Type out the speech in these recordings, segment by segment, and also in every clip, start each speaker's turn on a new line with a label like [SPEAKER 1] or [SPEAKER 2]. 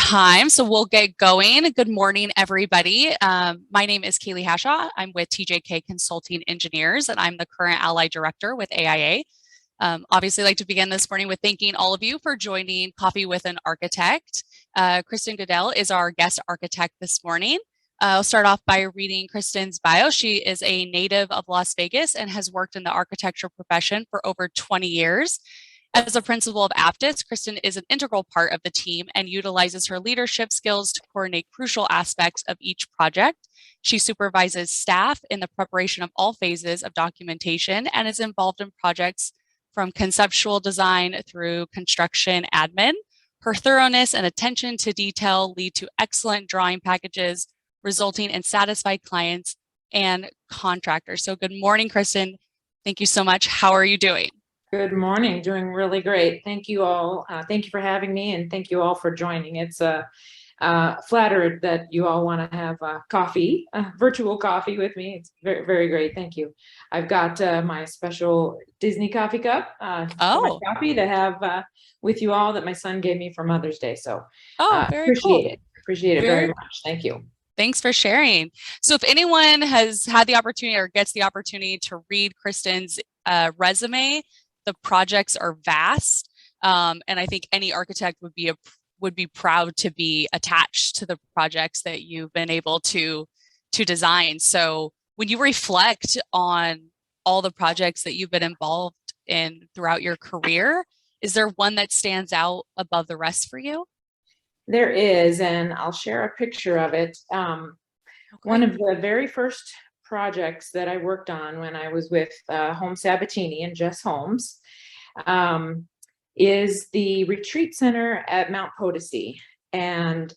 [SPEAKER 1] time, so we'll get going. Good morning, everybody. My name is Kaylee Hashaw. I'm with TJK Consulting Engineers, and I'm the current Ally Director with AIA. Obviously, I'd like to begin this morning with thanking all of you for joining Coffee with an Architect. Kristen Goodell is our guest architect this morning. I'll start off by reading Kristen's bio. She is a native of Las Vegas and has worked in the architecture profession for over 20 years. As a principal of Aptus, Kristen is an integral part of the team and utilizes her leadership skills to coordinate crucial aspects of each project. She supervises staff in the preparation of all phases of documentation and is involved in projects from conceptual design through construction admin. Her thoroughness and attention to detail lead to excellent drawing packages, resulting in satisfied clients and contractors. So good morning, Kristen. Thank you so much. How are you doing?
[SPEAKER 2] Good morning. Doing really great. Thank you all. Thank you for having me, and thank you all for joining. It's flattered that you all want to have coffee, virtual coffee with me. It's very, very great. Thank you. I've got my special Disney coffee cup for my coffee to have with you all that my son gave me for Mother's Day. So
[SPEAKER 1] very cool.
[SPEAKER 2] Appreciate it very much. Thank you.
[SPEAKER 1] Thanks for sharing. So if anyone has had the opportunity or gets the opportunity to read Kristen's resume, the projects are vast, and I think any architect would be proud to be attached to the projects that you've been able to design. So when you reflect on all the projects that you've been involved in throughout your career, is there one that stands out above the rest for you?
[SPEAKER 2] There is, and I'll share a picture of it. One of the very first projects that I worked on when I was with Home Sabatini and Jess Holmes is the retreat center at Mount Podese. And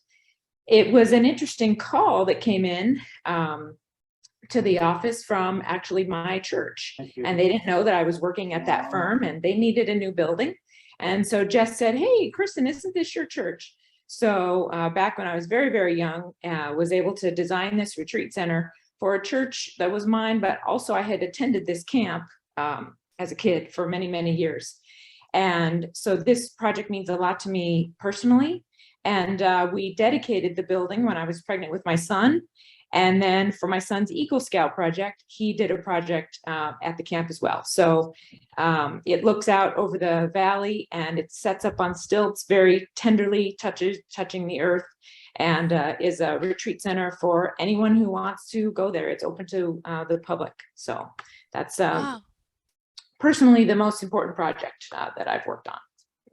[SPEAKER 2] it was an interesting call that came in to the office from actually my church. And they didn't know that I was working at that firm and they needed a new building. And so Jess said, "Hey, Kristen, isn't this your church?" So back when I was very, very young, was able to design this retreat center for a church that was mine, but also I had attended this camp as a kid for many, many years. And so this project means a lot to me personally. And we dedicated the building when I was pregnant with my son. And then for my son's Eagle Scout project, he did a project at the camp as well. So it looks out over the valley and it sets up on stilts, very tenderly touching the earth, and is a retreat center for anyone who wants to go there. It's open to the public. So that's personally the most important project that I've worked on.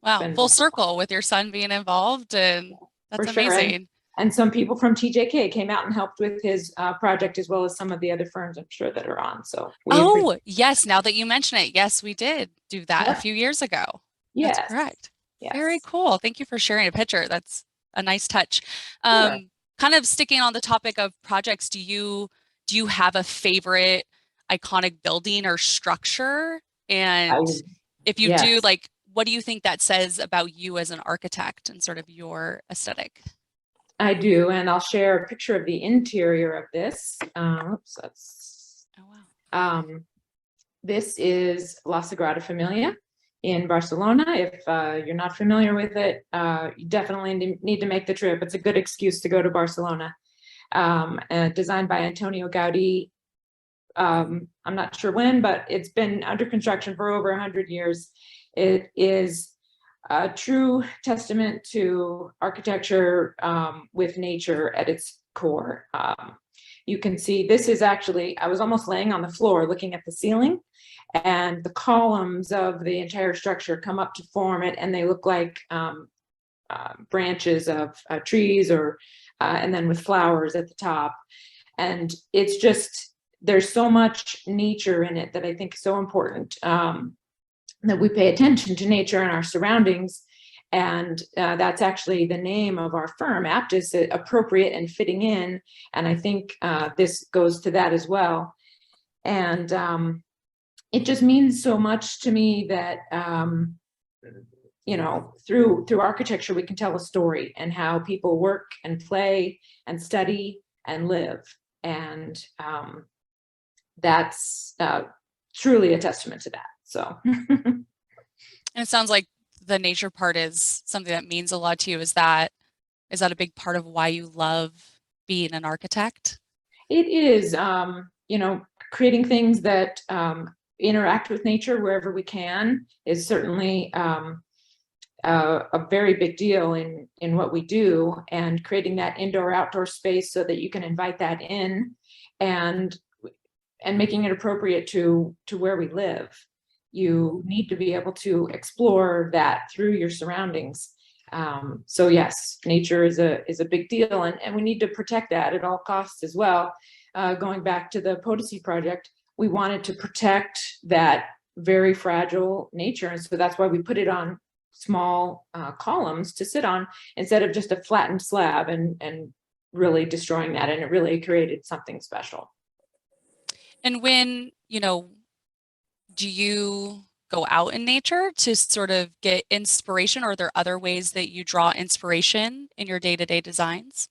[SPEAKER 1] Wow, full circle with your son being involved, and that's amazing.
[SPEAKER 2] Sure. And some people from TJK came out and helped with his project, as well as some of the other firms I'm sure that are on. So
[SPEAKER 1] yes, now that you mention it, yes, we did do that a few years ago.
[SPEAKER 2] Yes.
[SPEAKER 1] That's correct.
[SPEAKER 2] Yes.
[SPEAKER 1] Very cool. Thank you for sharing a picture. That's a nice touch. Kind of sticking on the topic of projects, do you have a favorite iconic building or structure? And if you do, like, what do you think that says about you as an architect and sort of your aesthetic?
[SPEAKER 2] I do, and I'll share a picture of the interior of this. This is La Sagrada Familia in Barcelona. If you're not familiar with it, you definitely need to make the trip. It's a good excuse to go to Barcelona. Designed by Antonio Gaudí. I'm not sure when, but it's been under construction for over 100 years. It is a true testament to architecture with nature at its core. You can see this is actually, I was almost laying on the floor looking at the ceiling, and the columns of the entire structure come up to form it, and they look like branches of trees, or and then with flowers at the top. And it's just, there's so much nature in it that I think is so important. That we pay attention to nature and our surroundings. And that's actually the name of our firm, Aptus, appropriate and fitting in. And I think this goes to that as well. And it just means so much to me that, through architecture, we can tell a story and how people work and play and study and live. And that's truly a testament to that. So,
[SPEAKER 1] and it sounds like the nature part is something that means a lot to you. Is that Is that a big part of why you love being an architect?
[SPEAKER 2] It is, creating things that interact with nature wherever we can is certainly a very big deal in what we do, and creating that indoor outdoor space so that you can invite that in, and making it appropriate to where we live. You need to be able to explore that through your surroundings. So yes, nature is a big deal, and we need to protect that at all costs as well. Going back to the Podese project, we wanted to protect that very fragile nature, and so that's why we put it on small columns to sit on instead of just a flattened slab, and really destroying that, and it really created something special.
[SPEAKER 1] And when, do you go out in nature to sort of get inspiration, or are there other ways that you draw inspiration in your day-to-day designs?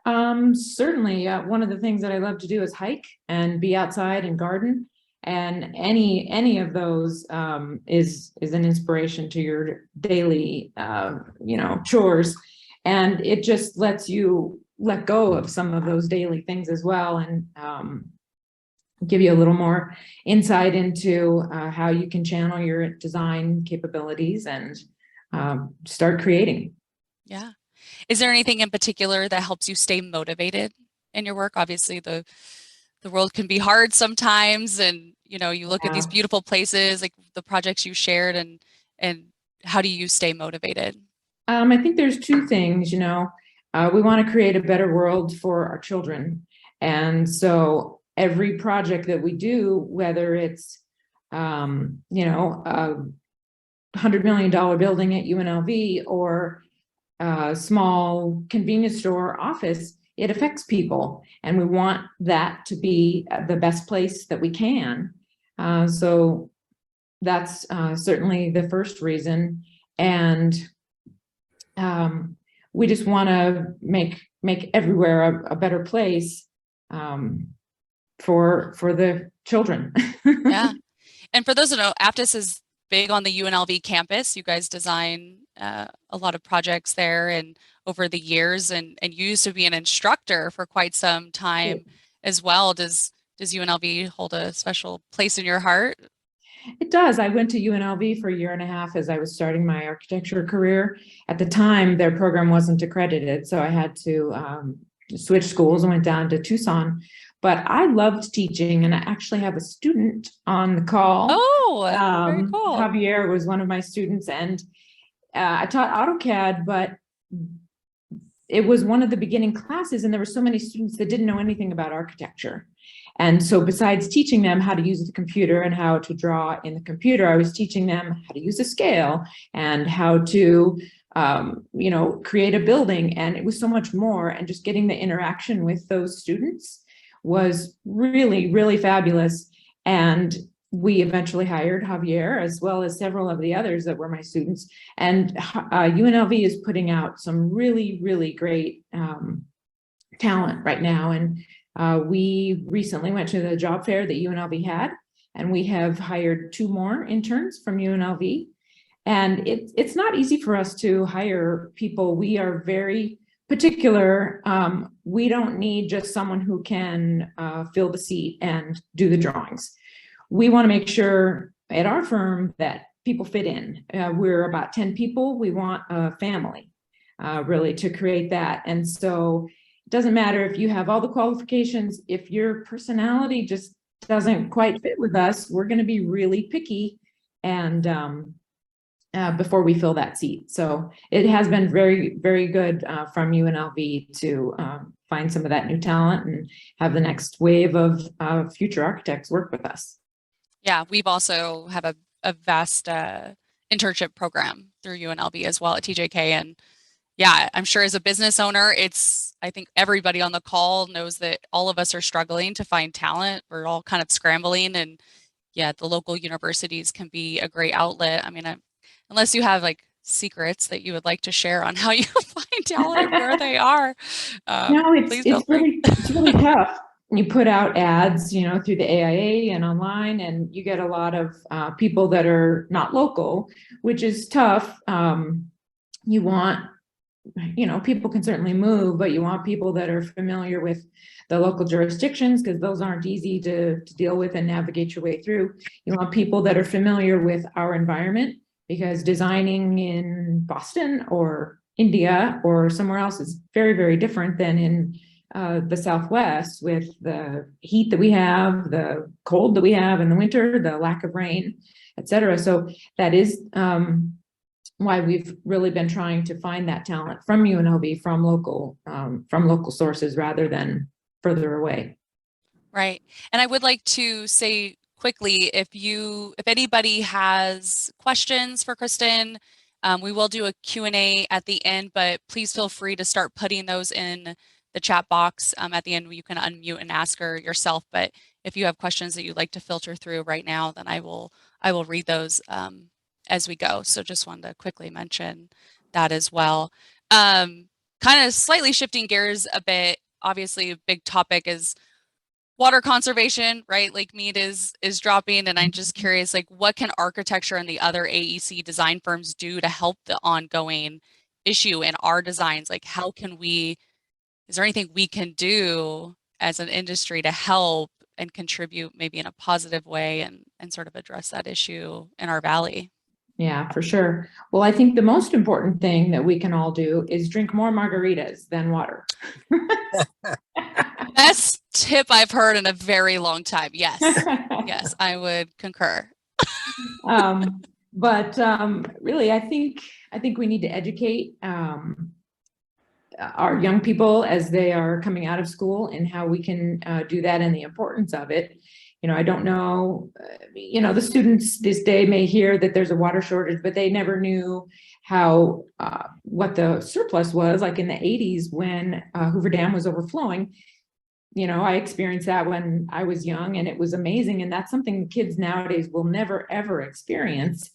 [SPEAKER 2] Certainly, one of the things that I love to do is hike and be outside and garden, and any of those is an inspiration to your daily chores, and it just lets you let go of some of those daily things as well, and give you a little more insight into how you can channel your design capabilities and start creating.
[SPEAKER 1] Yeah. Is there anything in particular that helps you stay motivated in your work? Obviously, the world can be hard sometimes, and you look at these beautiful places, like the projects you shared, and how do you stay motivated?
[SPEAKER 2] I think there's two things. We want to create a better world for our children, and so every project that we do, whether it's a $100 million building at UNLV or a small convenience store office, it affects people, and we want that to be the best place that we can. So that's certainly the first reason, and we just want to make everywhere a better place for the children.
[SPEAKER 1] Yeah. And for those who know, Aptus is big on the UNLV campus. You guys design a lot of projects there and over the years, and you used to be an instructor for quite some time as well. Does UNLV hold a special place in your heart?
[SPEAKER 2] It does. I went to UNLV for a year and a half as I was starting my architecture career. At the time, their program wasn't accredited, so I had to switch schools and went down to Tucson. But I loved teaching, and I actually have a student on the call.
[SPEAKER 1] Oh, very cool.
[SPEAKER 2] Javier was one of my students, and I taught AutoCAD, but it was one of the beginning classes, and there were so many students that didn't know anything about architecture. And so besides teaching them how to use the computer and how to draw in the computer, I was teaching them how to use a scale and how to create a building. And it was so much more, and just getting the interaction with those students was really, really fabulous. And we eventually hired Javier, as well as several of the others that were my students. And UNLV is putting out some really, really great talent right now. And we recently went to the job fair that UNLV had, and we have hired 2 more interns from UNLV. And it's not easy for us to hire people. We are very particular. We don't need just someone who can fill the seat and do the drawings. We want to make sure at our firm that people fit in. We're about 10 people. We want a family, really, to create that. And so it doesn't matter if you have all the qualifications. If your personality just doesn't quite fit with us, we're going to be really picky, and before we fill that seat. So it has been very, very good from UNLV to find some of that new talent and have the next wave of future architects work with us.
[SPEAKER 1] Yeah, we've also have a vast internship program through UNLV as well at TJK. And yeah, I'm sure as a business owner, I think everybody on the call knows that all of us are struggling to find talent. We're all kind of scrambling, and yeah, the local universities can be a great outlet. I mean, unless you have like secrets that you would like to share on how you find talent where they are.
[SPEAKER 2] No, it's really tough. You put out ads, through the AIA and online, and you get a lot of people that are not local, which is tough. You want people can certainly move, but you want people that are familiar with the local jurisdictions, because those aren't easy to deal with and navigate your way through. You want people that are familiar with our environment, because designing in Boston or India or somewhere else is very, very different than in the Southwest, with the heat that we have, the cold that we have in the winter, the lack of rain, et cetera. So that is why we've really been trying to find that talent from UNLV, from local sources rather than further away.
[SPEAKER 1] Right. And I would like to say quickly, if anybody has questions for Kristen, we will do a Q&A at the end, but please feel free to start putting those in the chat box at the end. You can unmute and ask her yourself, but if you have questions that you'd like to filter through right now, then I will read those as we go. So just wanted to quickly mention that as well. Kind of slightly shifting gears a bit, obviously a big topic is water conservation, right? Lake Mead is dropping, and I'm just curious, like, what can architecture and the other AEC design firms do to help the ongoing issue in our designs? Like, is there anything we can do as an industry to help and contribute maybe in a positive way and sort of address that issue in our valley?
[SPEAKER 2] Yeah, for sure. Well, I think the most important thing that we can all do is drink more margaritas than water.
[SPEAKER 1] Best tip I've heard in a very long time. Yes. Yes, I would concur.
[SPEAKER 2] But really, I think we need to educate our young people as they are coming out of school, and how we can do that and the importance of it. I don't know, the students this day may hear that there's a water shortage, but they never knew how what the surplus was like in the 80s when Hoover Dam was overflowing. I experienced that when I was young, and it was amazing. And that's something kids nowadays will never, ever experience.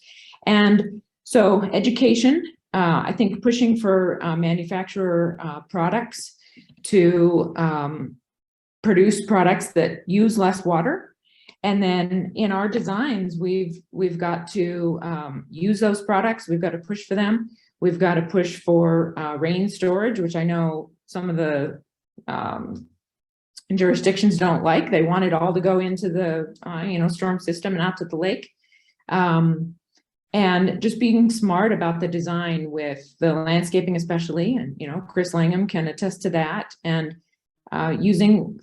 [SPEAKER 2] And so education, I think pushing for manufacturer products to produce products that use less water. And then in our designs, we've got to use those products. We've got to push for them. We've got to push for rain storage, which I know some of the jurisdictions don't like. They want it all to go into the storm system and out to the lake. And just being smart about the design with the landscaping, especially, and Chris Langham can attest to that. And using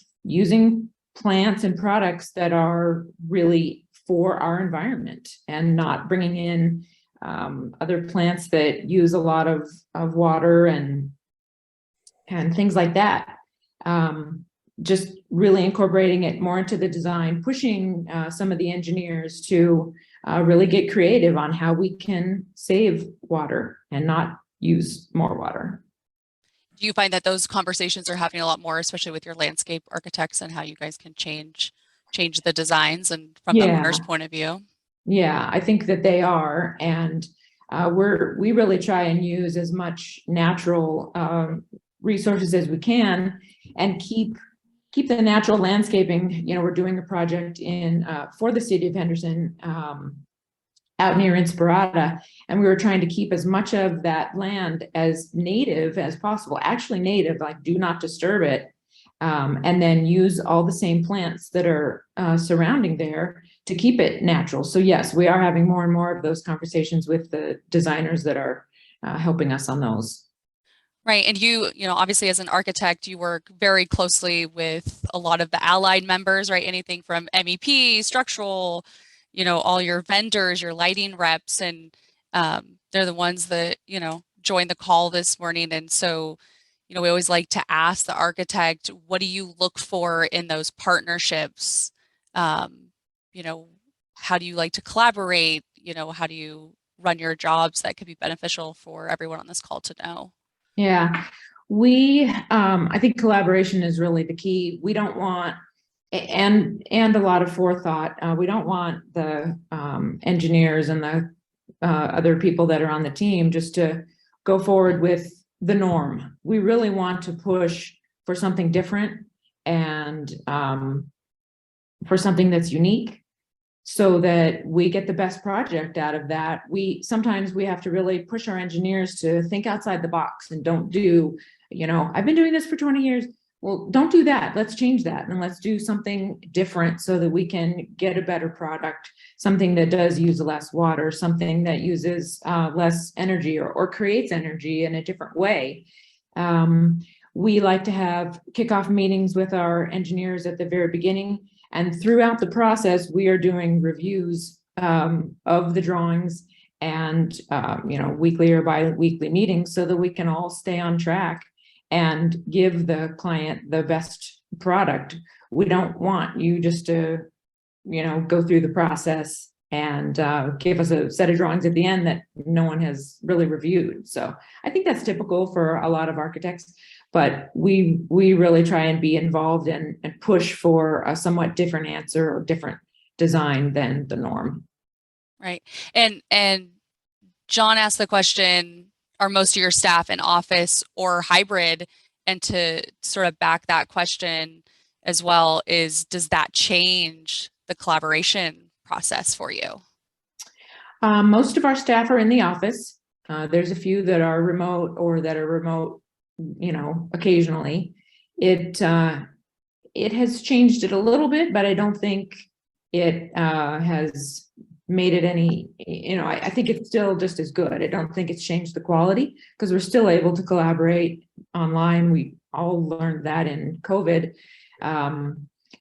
[SPEAKER 2] plants and products that are really for our environment, and not bringing in other plants that use a lot of water and things like that. Just really incorporating it more into the design, pushing some of the engineers to really get creative on how we can save water and not use more water.
[SPEAKER 1] Do you find that those conversations are happening a lot more, especially with your landscape architects, and how you guys can change the designs and from the owner's point of view?
[SPEAKER 2] Yeah, I think that they are. And we really try and use as much natural resources as we can, and keep the natural landscaping. We're doing a project for the city of Henderson out near Inspirata, and we were trying to keep as much of that land as native as possible, actually native, like do not disturb it, and then use all the same plants that are surrounding there to keep it natural. So yes, we are having more and more of those conversations with the designers that are helping us on those.
[SPEAKER 1] Right. And you obviously as an architect, you work very closely with a lot of the allied members, right? Anything from MEP, structural, all your vendors, your lighting reps, and they're the ones that, joined the call this morning. And so, we always like to ask the architect, what do you look for in those partnerships? How do you like to collaborate? How do you run your jobs that could be beneficial for everyone on this call to know?
[SPEAKER 2] Yeah, I think collaboration is really the key. We don't want, and a lot of forethought. We don't want the engineers and the other people that are on the team just to go forward with the norm. We really want to push for something different, and for something that's unique. so that we get the best project out of that. Sometimes we have to really push our engineers to think outside the box and don't do, I've been doing this for 20 years. Well, don't do that. Let's change that and let's do something different so that we can get a better product, something that does use less water, something that uses less energy or creates energy in a different way. We like to have kickoff meetings with our engineers at the very beginning. And throughout the process, we are doing reviews of the drawings and, weekly or bi-weekly meetings so that we can all stay on track and give the client the best product. We don't want you just to, go through the process and give us a set of drawings at the end that no one has really reviewed. So I think that's typical for a lot of architects, but we really try and be involved and push for a somewhat different answer or different design than the norm.
[SPEAKER 1] Right. And John asked the question, are most of your staff in office or hybrid? And to sort of back that question as well does that change the collaboration process for you?
[SPEAKER 2] Most of our staff are in the office. There's a few that are remote or that are remote, occasionally. It has changed it a little bit, but I don't think it has made it any, I think it's still just as good. I don't think it's changed the quality because we're still able to collaborate online. We all learned that in COVID.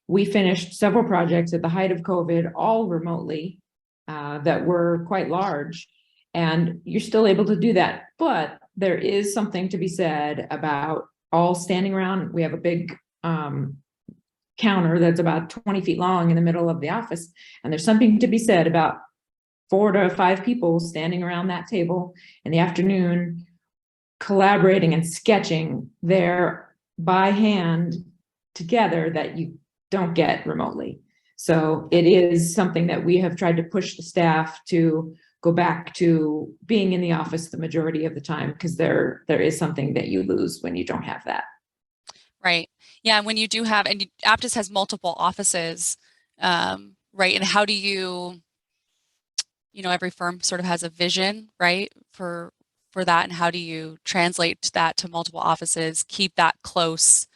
[SPEAKER 2] We finished several projects at the height of COVID, all remotely, that were quite large, and you're still able to do that. But there is something to be said about all standing around. We have a big counter that's about 20 feet long in the middle of the office. And there's something to be said about 4 to 5 people standing around that table in the afternoon, collaborating and sketching there by hand together that you don't get remotely. So it is something that we have tried to push the staff to go back to being in the office the majority of the time, because there is something that you lose when you don't have that.
[SPEAKER 1] Right. Yeah. And when you do have, and Apttus has multiple offices, right? And how do you, every firm sort of has a vision, right, for that, and how do you translate that to multiple offices, keep that close,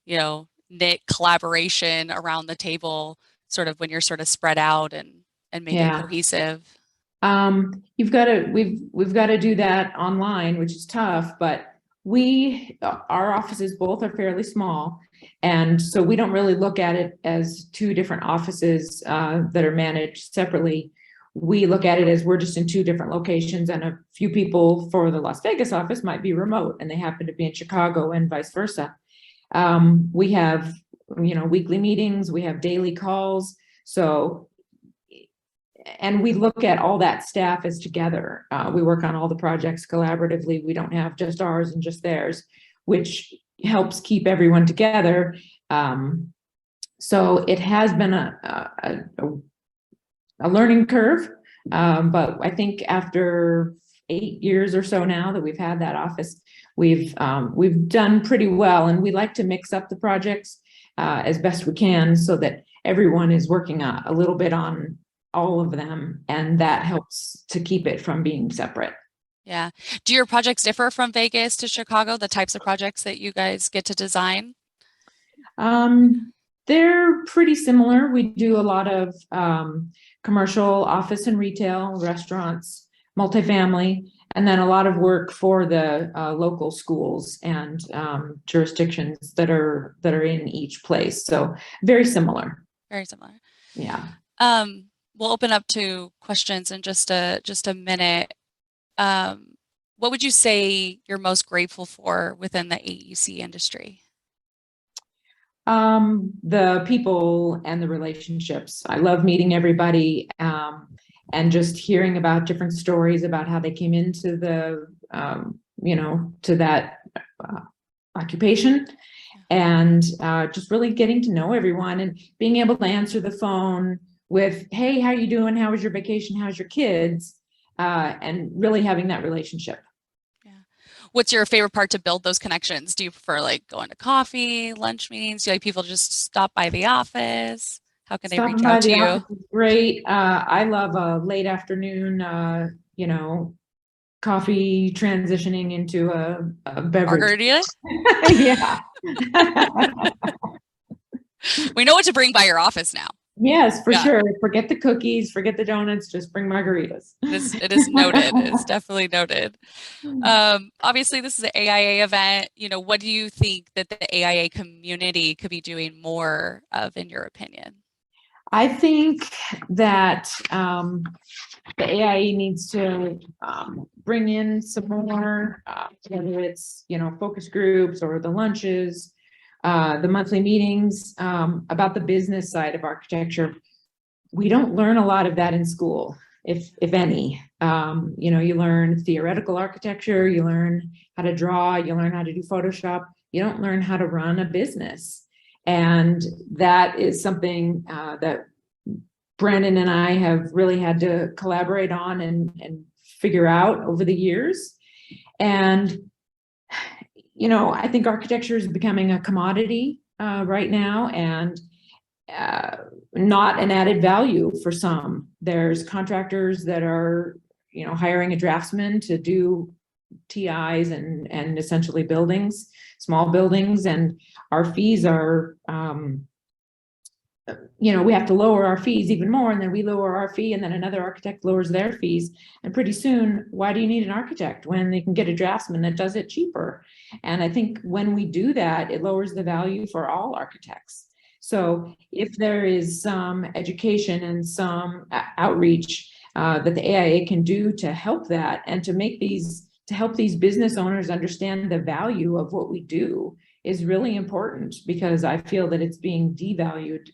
[SPEAKER 1] knit collaboration around the table, sort of when you're sort of spread out and make it cohesive?
[SPEAKER 2] We've got to do that online, which is tough, but our offices both are fairly small. And so we don't really look at it as 2 different offices that are managed separately. We look at it as we're just in 2 different locations, and a few people for the Las Vegas office might be remote and they happen to be in Chicago and vice versa. We have, weekly meetings, we have daily calls. So, and we look at all that staff as together. We work on all the projects collaboratively. We don't have just ours and just theirs, which helps keep everyone together. So it has been a learning curve, but I think after 8 years or so now that we've had that office, we've done pretty well, and we like to mix up the projects as best we can so that everyone is working a little bit on all of them, and that helps to keep it from being separate.
[SPEAKER 1] Yeah. Do your projects differ from Vegas to Chicago, the types of projects that you guys get to design?
[SPEAKER 2] They're pretty similar. We do a lot of commercial, office and retail, restaurants, multifamily, and then a lot of work for the local schools and jurisdictions that are in each place. So very similar.
[SPEAKER 1] Very similar.
[SPEAKER 2] Yeah.
[SPEAKER 1] We'll open up to questions in just a minute. What would you say you're most grateful for within the AEC industry?
[SPEAKER 2] The people and the relationships. I love meeting everybody, and just hearing about different stories about how they came into the, to that occupation, and just really getting to know everyone and being able to answer the phone with, hey, how you doing? How was your vacation? How's your kids? And really having that relationship.
[SPEAKER 1] Yeah. What's your favorite part to build those connections? Do you prefer like going to coffee, lunch meetings? Do you like people to just stop by the office? How can they
[SPEAKER 2] Stopping
[SPEAKER 1] reach
[SPEAKER 2] by
[SPEAKER 1] out to
[SPEAKER 2] the
[SPEAKER 1] you?
[SPEAKER 2] office is great. I love a late afternoon, coffee transitioning into a beverage.
[SPEAKER 1] Margarita?
[SPEAKER 2] Yeah.
[SPEAKER 1] We know what to bring by your office now.
[SPEAKER 2] Yes, for
[SPEAKER 1] Yeah.
[SPEAKER 2] sure. Forget the cookies, forget the donuts, just bring margaritas.
[SPEAKER 1] It is noted. It's definitely noted. Obviously, this is an AIA event. What do you think that the AIA community could be doing more of, in your opinion?
[SPEAKER 2] I think that the AIA needs to bring in some more, whether it's, focus groups or the lunches, the monthly meetings about the business side of architecture. We don't learn a lot of that in school, if any. You learn theoretical architecture, you learn how to draw, you learn how to do Photoshop. You don't learn how to run a business. And that is something that Brandon and I have really had to collaborate on and figure out over the years. And, I think architecture is becoming a commodity right now, and not an added value for some. There's contractors that are, hiring a draftsman to do TIs and essentially buildings, small buildings, and our fees are, we have to lower our fees even more, and then we lower our fee, and then another architect lowers their fees. And pretty soon, why do you need an architect when they can get a draftsman that does it cheaper? And I think when we do that, it lowers the value for all architects. So if there is some education and some outreach that the AIA can do to help that, and to help these business owners understand the value of what we do, is really important, because I feel that it's being devalued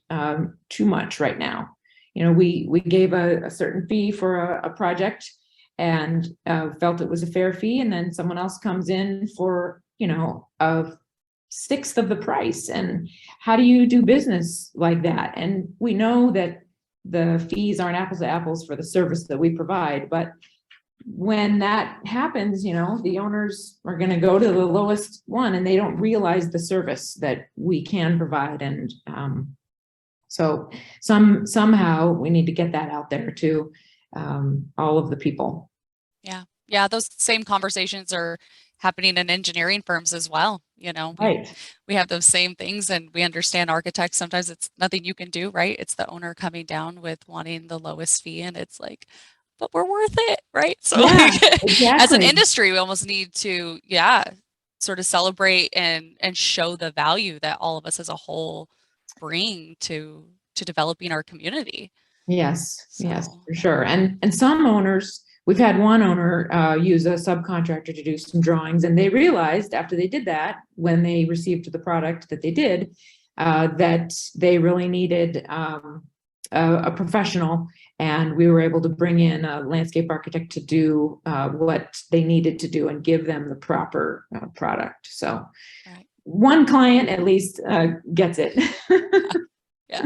[SPEAKER 2] too much right now. We gave a certain fee for a project and felt it was a fair fee, and then someone else comes in for a sixth of the price. And how do you do business like that? And we know that the fees aren't apples to apples for the service that we provide, but when that happens, the owners are going to go to the lowest one, and they don't realize the service that we can provide. And so somehow we need to get that out there to all of the people.
[SPEAKER 1] Yeah, those same conversations are happening in engineering firms as well.
[SPEAKER 2] Right.
[SPEAKER 1] We have those same things, and we understand architects. Sometimes it's nothing you can do, right? It's the owner coming down with wanting the lowest fee, and it's like, but we're worth it, right? So
[SPEAKER 2] Yeah,
[SPEAKER 1] as an
[SPEAKER 2] exactly.
[SPEAKER 1] industry, we almost need to, sort of celebrate and show the value that all of us as a whole bring to developing our community.
[SPEAKER 2] Yes, yes,
[SPEAKER 1] So,
[SPEAKER 2] for sure. And some owners, we've had one owner use a subcontractor to do some drawings, and they realized after they did that, when they received the product that they did, that they really needed a professional, and we were able to bring in a landscape architect to do what they needed to do and give them the proper product. So
[SPEAKER 1] right.
[SPEAKER 2] one client at least gets it.
[SPEAKER 1] Yeah.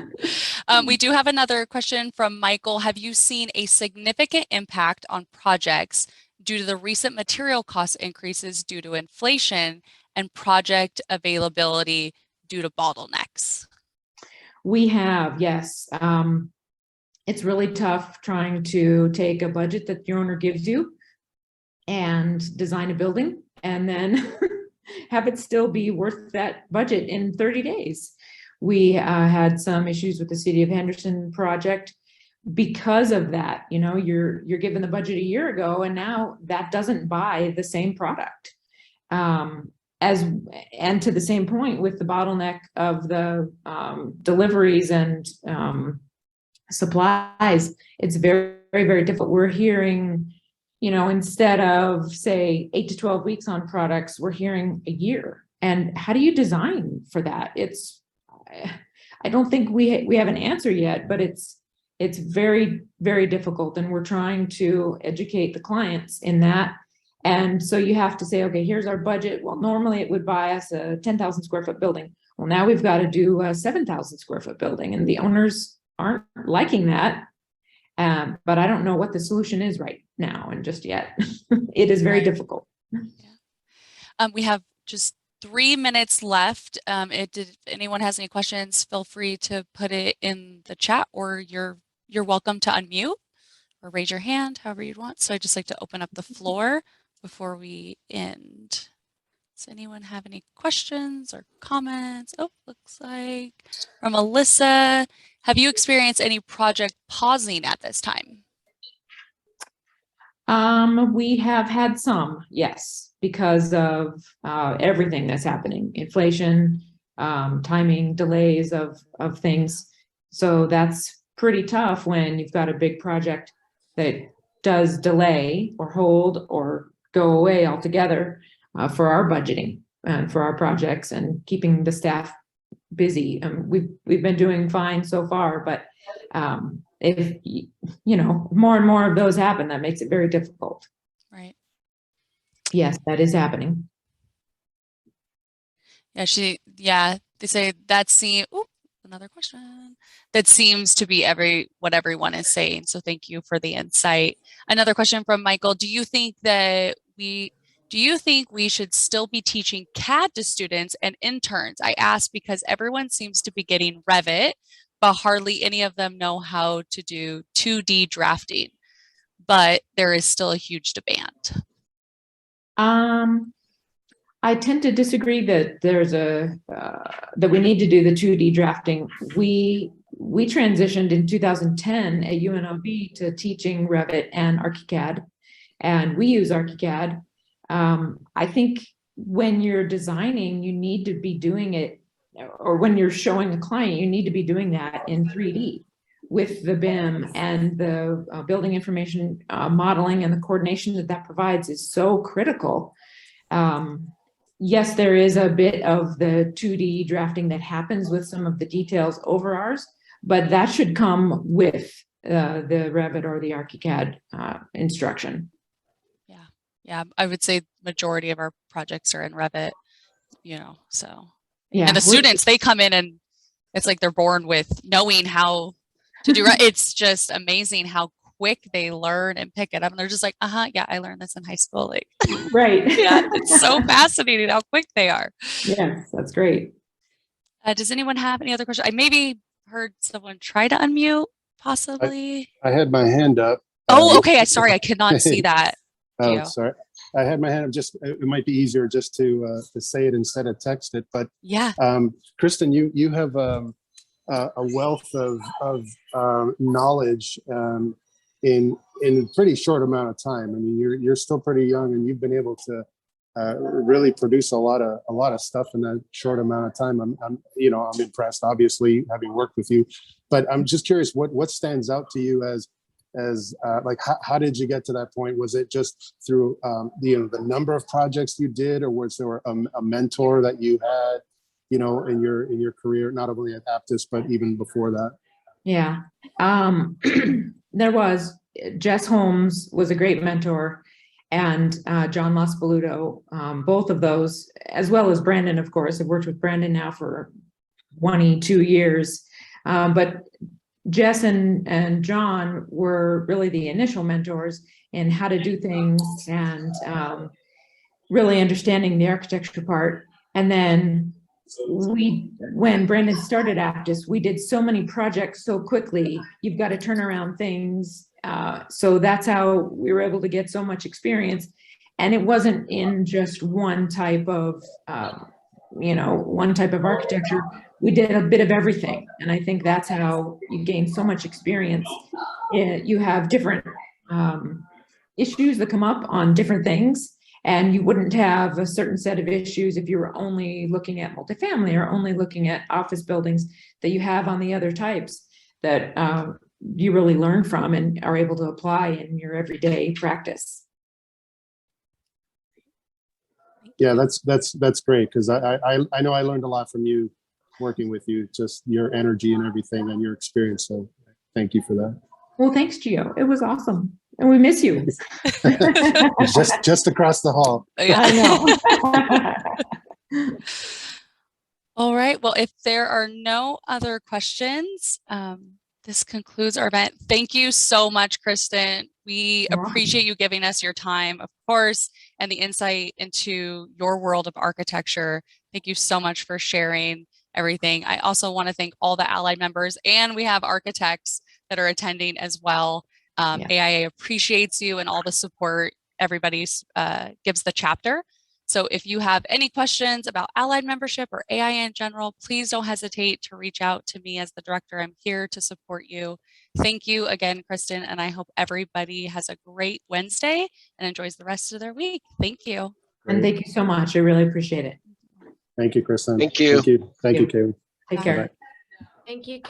[SPEAKER 1] We do have another question from Michael. Have you seen a significant impact on projects due to the recent material cost increases due to inflation and project availability due to bottlenecks?
[SPEAKER 2] We have, yes. It's really tough trying to take a budget that your owner gives you and design a building, and then have it still be worth that budget in 30 days. We had some issues with the City of Henderson project because of that. You're given the budget a year ago, and now that doesn't buy the same product. And to the same point with the bottleneck of the deliveries and supplies, it's very, very, very difficult. We're hearing, instead of say 8 to 12 weeks on products, we're hearing a year. And how do you design for that? I don't think we have an answer yet, but it's very, very difficult, and we're trying to educate the clients in that. And so you have to say, okay, here's our budget. Well, normally it would buy us a 10,000 square foot building. Well, now we've got to do a 7,000 square foot building, and the owners aren't liking that. But I don't know what the solution is right now and just yet. It is very difficult.
[SPEAKER 1] Yeah. We have just 3 minutes left. If anyone has any questions, feel free to put it in the chat, or you're welcome to unmute or raise your hand, however you'd want. So I just like to open up the floor before we end. Does anyone have any questions or comments? Oh, looks like from Alyssa. Have you experienced any project pausing at this time?
[SPEAKER 2] We have had some, yes, because of everything that's happening, inflation, timing, delays of things. So that's pretty tough when you've got a big project that does delay or hold or go away altogether for our budgeting and for our projects and keeping the staff busy. We've been doing fine so far, but if more and more of those happen, that makes it very difficult.
[SPEAKER 1] Right.
[SPEAKER 2] Yes, that is happening.
[SPEAKER 1] Yeah, they say that seems, another question. That seems to be what everyone is saying. So thank you for the insight. Another question from Michael. Do you think we should still be teaching CAD to students and interns? I ask because everyone seems to be getting Revit, but hardly any of them know how to do 2D drafting, but there is still a huge demand.
[SPEAKER 2] I tend to disagree that there's that we need to do the 2D drafting. We transitioned in 2010 at UNLV to teaching Revit and ArchiCAD, and we use ArchiCAD. I think when you're designing, you need to be doing it, or when you're showing a client, you need to be doing that in 3D with the BIM, and the building information modeling and the coordination that provides is so critical. Yes, there is a bit of the 2D drafting that happens with some of the details over ours, but that should come with the Revit or the ArchiCAD instruction.
[SPEAKER 1] Yeah, I would say majority of our projects are in Revit, so.
[SPEAKER 2] Yeah.
[SPEAKER 1] And the students, they come in and it's like they're born with knowing how to do it. It's just amazing how quick they learn and pick it up. And they're just like, yeah, I learned this in high school. Like,
[SPEAKER 2] right.
[SPEAKER 1] Yeah, it's so fascinating how quick they are.
[SPEAKER 2] Yes, that's great.
[SPEAKER 1] Does anyone have any other questions? I maybe heard someone try to unmute, possibly.
[SPEAKER 3] I had my hand up.
[SPEAKER 1] Oh, okay. Sorry, I could not see that.
[SPEAKER 3] Oh, sorry. I had my hand up. Just it might be easier just to say it instead of text it. But
[SPEAKER 1] yeah,
[SPEAKER 3] Kristen, you have a wealth of knowledge in a pretty short amount of time. I mean, you're still pretty young, and you've been able to really produce a lot of stuff in that short amount of time. I'm impressed, obviously, having worked with you. But I'm just curious, what stands out to you as like how did you get to that point? Was it just through the number of projects you did, or was there a mentor that you had in your career, not only at Aptus but even before that?
[SPEAKER 2] Yeah, there was. Jess Holmes was a great mentor, and John Laspaluto, both of those, as well as Brandon, of course. I've worked with Brandon now for 22 years, but Jess and John were really the initial mentors in how to do things, and really understanding the architecture part. And then when Brandon started Aptus, we did so many projects so quickly. You've got to turn around things. So that's how we were able to get so much experience. And it wasn't in just one type of architecture. We did a bit of everything. And I think that's how you gain so much experience. You have different issues that come up on different things, and you wouldn't have a certain set of issues if you were only looking at multifamily or only looking at office buildings that you have on the other types that you really learn from and are able to apply in your everyday practice.
[SPEAKER 3] Yeah, that's great, because I know I learned a lot from you working with you, just your energy and everything and your experience. So thank you for that.
[SPEAKER 2] Well, thanks, Gio. It was awesome. And we miss you.
[SPEAKER 3] just across the hall.
[SPEAKER 1] Yeah.
[SPEAKER 2] I
[SPEAKER 1] know. All right. Well, if there are no other questions, This concludes our event. Thank you so much, Kristen. We
[SPEAKER 2] You're welcome.
[SPEAKER 1] appreciate you giving us your time, of course, and the insight into your world of architecture. Thank you so much for sharing everything. I also want to thank all the allied members, and we have architects that are attending as well.
[SPEAKER 2] Yeah.
[SPEAKER 1] AIA appreciates you and all the support everybody gives the chapter. So if you have any questions about allied membership or AIA in general, please don't hesitate to reach out to me as the director. I'm here to support you. Thank you again, Kristen, and I hope everybody has a great Wednesday and enjoys the rest of their week. Thank you.
[SPEAKER 2] And thank you so much. I really appreciate it.
[SPEAKER 3] Thank you, Kristen.
[SPEAKER 4] Thank you.
[SPEAKER 3] Thank you. Thank you, Kaylee.
[SPEAKER 2] Take care.
[SPEAKER 3] Bye-bye.
[SPEAKER 5] Thank you.